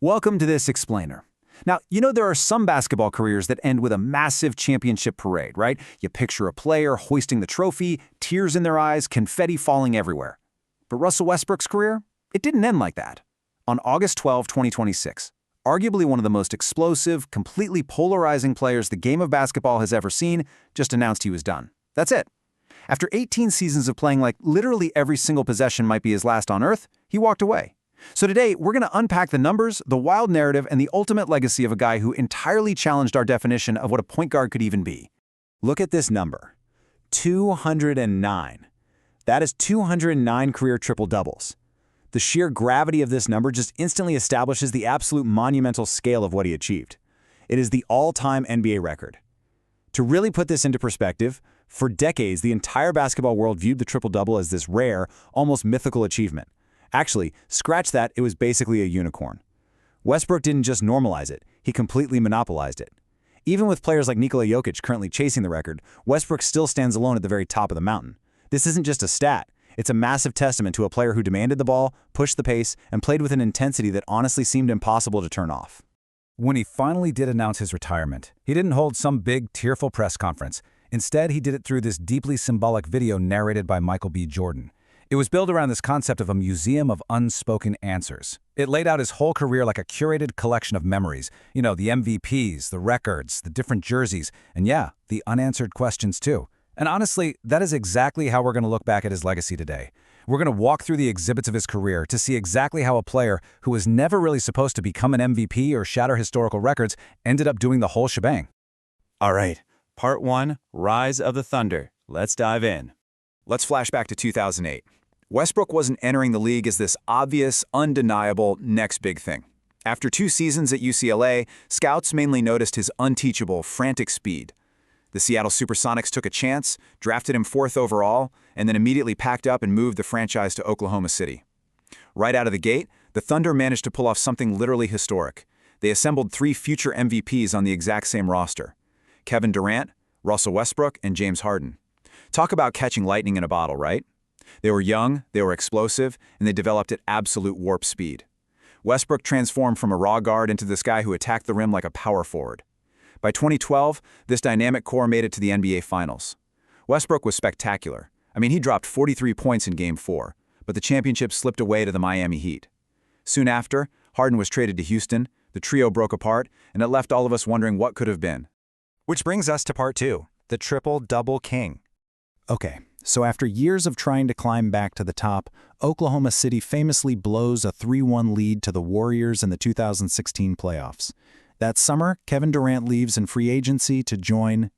Welcome to this explainer. Now, there are some basketball careers that end with a massive championship parade, right? You picture a player hoisting the trophy, tears in their eyes, confetti falling everywhere. But Russell Westbrook's career? It didn't end like that. On August 12, 2026, arguably one of the most explosive, completely polarizing players the game of basketball has ever seen, just announced he was done. That's it. After 18 seasons of playing like literally every single possession might be his last on earth, he walked away. So today, we're going to unpack the numbers, the wild narrative, and the ultimate legacy of a guy who entirely challenged our definition of what a point guard could even be. Look at this number, 209. That is 209 career triple-doubles. The sheer gravity of this number just instantly establishes the absolute monumental scale of what he achieved. It is the all-time NBA record. To really put this into perspective, for decades, the entire basketball world viewed the triple-double as this rare, almost mythical achievement. Actually, scratch that, it was basically a unicorn. Westbrook didn't just normalize it, he completely monopolized it. Even with players like Nikola Jokic currently chasing the record, Westbrook still stands alone at the very top of the mountain. This isn't just a stat, it's a massive testament to a player who demanded the ball, pushed the pace, and played with an intensity that honestly seemed impossible to turn off. When he finally did announce his retirement, he didn't hold some big, tearful press conference. Instead, he did it through this deeply symbolic video narrated by Michael B. Jordan. It was built around this concept of a museum of unspoken answers. It laid out his whole career like a curated collection of memories. The MVPs, the records, the different jerseys, and yeah, the unanswered questions too. And honestly, that is exactly how we're going to look back at his legacy today. We're going to walk through the exhibits of his career to see exactly how a player who was never really supposed to become an MVP or shatter historical records ended up doing the whole shebang. All right, Part 1, Rise of the Thunder. Let's dive in. Let's flash back to 2008. Westbrook wasn't entering the league as this obvious, undeniable next big thing. After 2 seasons at UCLA, scouts mainly noticed his unteachable, frantic speed. The Seattle Supersonics took a chance, drafted him 4th overall, and then immediately packed up and moved the franchise to Oklahoma City. Right out of the gate, the Thunder managed to pull off something literally historic. They assembled 3 future MVPs on the exact same roster: Kevin Durant, Russell Westbrook, and James Harden. Talk about catching lightning in a bottle, right? They were young, they were explosive, and they developed at absolute warp speed. Westbrook transformed from a raw guard into this guy who attacked the rim like a power forward. By 2012, this dynamic core made it to the NBA Finals. Westbrook was spectacular. He dropped 43 points in Game 4, but the championship slipped away to the Miami Heat. Soon after, Harden was traded to Houston, the trio broke apart, and it left all of us wondering what could have been. Which brings us to Part 2, the triple-double king. Okay, so after years of trying to climb back to the top, Oklahoma City famously blows a 3-1 lead to the Warriors in the 2016 playoffs. That summer, Kevin Durant leaves in free agency to join,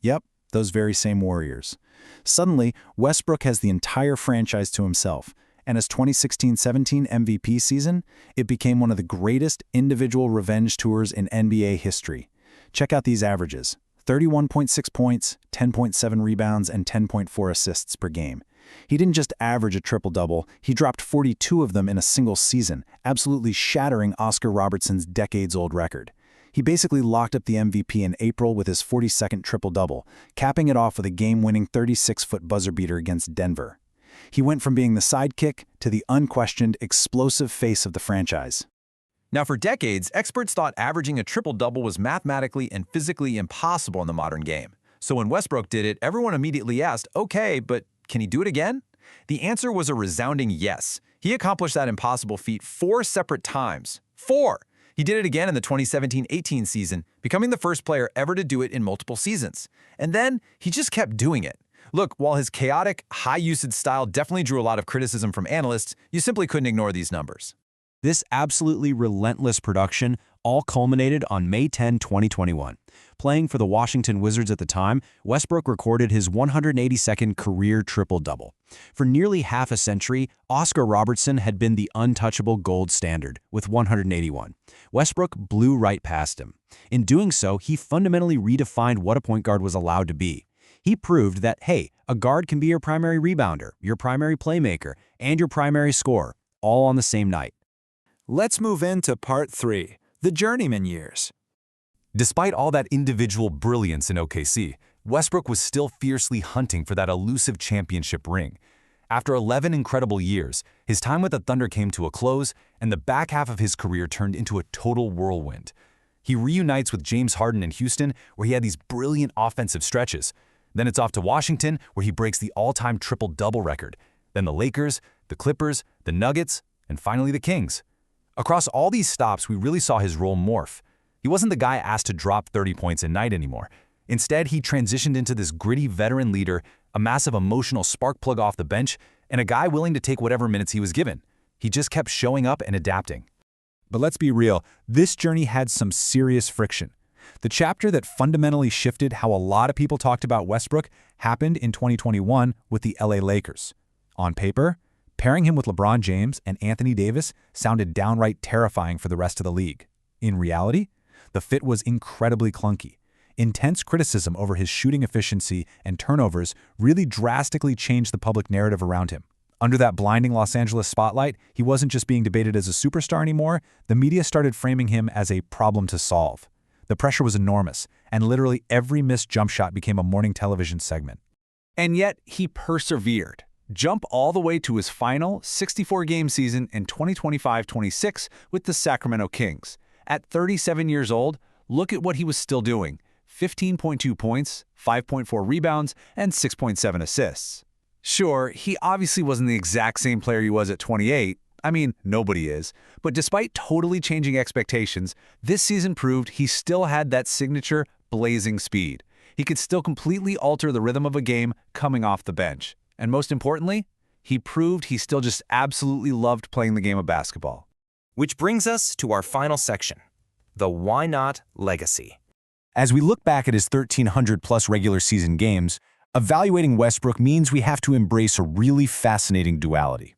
those very same Warriors. Suddenly, Westbrook has the entire franchise to himself, and his 2016-17 MVP season, it became one of the greatest individual revenge tours in NBA history. Check out these averages: 31.6 points, 10.7 rebounds, and 10.4 assists per game. He didn't just average a triple-double, he dropped 42 of them in a single season, absolutely shattering Oscar Robertson's decades-old record. He basically locked up the MVP in April with his 42nd triple-double, capping it off with a game-winning 36-foot buzzer-beater against Denver. He went from being the sidekick to the unquestioned, explosive face of the franchise. Now, for decades, experts thought averaging a triple-double was mathematically and physically impossible in the modern game. So when Westbrook did it, everyone immediately asked, okay, but can he do it again? The answer was a resounding yes. He accomplished that impossible feat 4 separate times. 4! He did it again in the 2017-18 season, becoming the first player ever to do it in multiple seasons. And then, he just kept doing it. Look, while his chaotic, high-usage style definitely drew a lot of criticism from analysts, you simply couldn't ignore these numbers. This absolutely relentless production all culminated on May 10, 2021. Playing for the Washington Wizards at the time, Westbrook recorded his 182nd career triple-double. For nearly half a century, Oscar Robertson had been the untouchable gold standard, with 181. Westbrook blew right past him. In doing so, he fundamentally redefined what a point guard was allowed to be. He proved that, hey, a guard can be your primary rebounder, your primary playmaker, and your primary scorer, all on the same night. Let's move into Part 3, the journeyman years. Despite all that individual brilliance in OKC, Westbrook was still fiercely hunting for that elusive championship ring. After 11 incredible years, his time with the Thunder came to a close, and the back half of his career turned into a total whirlwind. He reunites with James Harden in Houston, where he had these brilliant offensive stretches. Then it's off to Washington, where he breaks the all-time triple-double record. Then the Lakers, the Clippers, the Nuggets, and finally the Kings. Across all these stops, we really saw his role morph. He wasn't the guy asked to drop 30 points a night anymore. Instead, he transitioned into this gritty veteran leader, a massive emotional spark plug off the bench, and a guy willing to take whatever minutes he was given. He just kept showing up and adapting. But let's be real, this journey had some serious friction. The chapter that fundamentally shifted how a lot of people talked about Westbrook happened in 2021 with the LA Lakers. On paper, pairing him with LeBron James and Anthony Davis sounded downright terrifying for the rest of the league. In reality, the fit was incredibly clunky. Intense criticism over his shooting efficiency and turnovers really drastically changed the public narrative around him. Under that blinding Los Angeles spotlight, he wasn't just being debated as a superstar anymore, the media started framing him as a problem to solve. The pressure was enormous, and literally every missed jump shot became a morning television segment. And yet, he persevered. Jump all the way to his final 64-game season in 2025-26 with the Sacramento Kings. At 37 years old, look at what he was still doing. 15.2 points, 5.4 rebounds, and 6.7 assists. Sure, he obviously wasn't the exact same player he was at 28. I mean, nobody is. But despite totally changing expectations, this season proved he still had that signature blazing speed. He could still completely alter the rhythm of a game coming off the bench. And most importantly, he proved he still just absolutely loved playing the game of basketball. Which brings us to our final section, the Why Not Legacy. As we look back at his 1,300-plus regular season games, evaluating Westbrook means we have to embrace a really fascinating duality.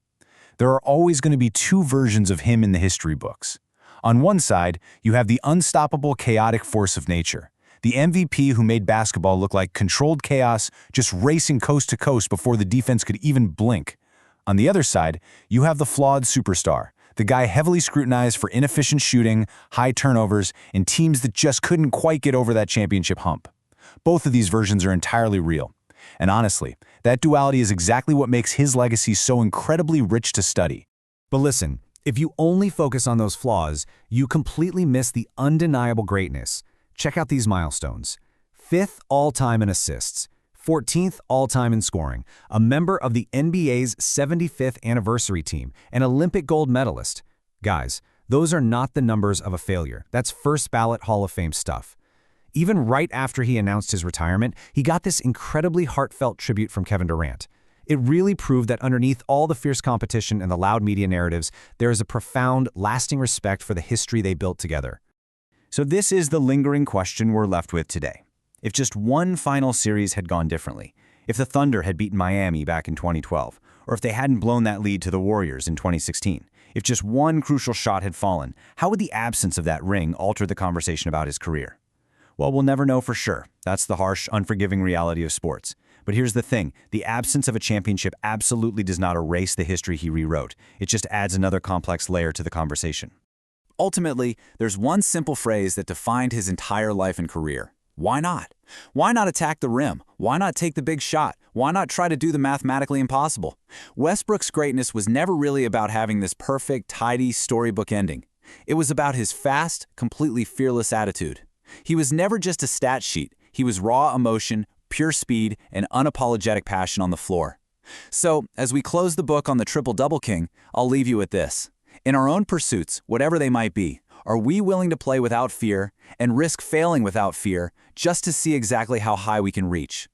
There are always going to be two versions of him in the history books. On one side, you have the unstoppable chaotic force of nature, the MVP who made basketball look like controlled chaos, just racing coast to coast before the defense could even blink. On the other side, you have the flawed superstar, the guy heavily scrutinized for inefficient shooting, high turnovers, and teams that just couldn't quite get over that championship hump. Both of these versions are entirely real. And honestly, that duality is exactly what makes his legacy so incredibly rich to study. But listen, if you only focus on those flaws, you completely miss the undeniable greatness. Check out these milestones. 5th all-time in assists, 14th all-time in scoring, a member of the NBA's 75th anniversary team, an Olympic gold medalist. Guys, those are not the numbers of a failure. That's first-ballot Hall of Fame stuff. Even right after he announced his retirement, he got this incredibly heartfelt tribute from Kevin Durant. It really proved that underneath all the fierce competition and the loud media narratives, there is a profound, lasting respect for the history they built together. So this is the lingering question we're left with today. If just one final series had gone differently, if the Thunder had beaten Miami back in 2012, or if they hadn't blown that lead to the Warriors in 2016, if just one crucial shot had fallen, how would the absence of that ring alter the conversation about his career? Well, we'll never know for sure. That's the harsh, unforgiving reality of sports. But here's the thing, the absence of a championship absolutely does not erase the history he rewrote. It just adds another complex layer to the conversation. Ultimately, there's one simple phrase that defined his entire life and career. Why not? Why not attack the rim? Why not take the big shot? Why not try to do the mathematically impossible? Westbrook's greatness was never really about having this perfect, tidy, storybook ending. It was about his fast, completely fearless attitude. He was never just a stat sheet. He was raw emotion, pure speed, and unapologetic passion on the floor. So, as we close the book on the Triple-Double King, I'll leave you with this. In our own pursuits, whatever they might be, are we willing to play without fear and risk failing without fear just to see exactly how high we can reach?